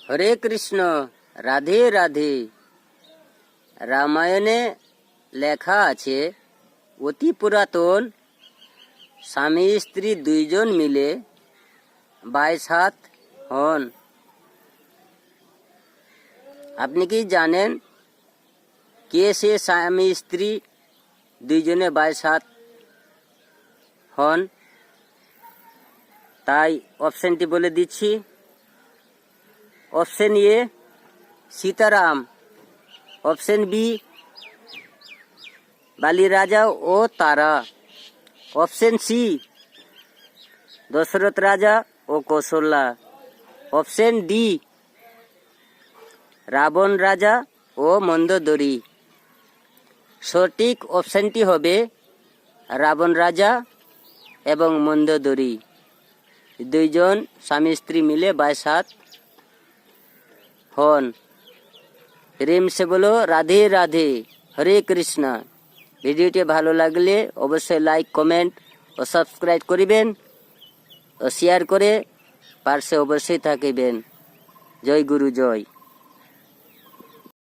হরে কৃষ্ণ, রাধে রাধে। রামায়ণে লেখা আছে, অতি পুরাতন স্বামী স্ত্রী দুইজন মিলে 22 হাত হন। আপনি কি জানেন কে সে স্বামী স্ত্রী দুইজনে 22 হাত হন? তাই অপশনটি বলে দিচ্ছি। Option A Sitaram, option B Bali রাজা ও তারা, অপশন সি দশরথ রাজা ও কৌশল্যা, অপশন ডি রাবণ রাজা ও মন্দোদরী। সঠিক অপশনটি হবে রাবণ রাজা এবং মন্দোদরী। দুইজন স্বামী স্ত্রী মিলে 22 হাত হন। প্রেম সে বলো রাধে রাধে, হরে কৃষ্ণ। ভিডিওটি ভালো লাগলে অবশ্যই লাইক, কমেন্ট ও সাবস্ক্রাইব করিবেন ও শেয়ার করে পাশে অবশ্যই থাকিবেন। জয় গুরু, জয়।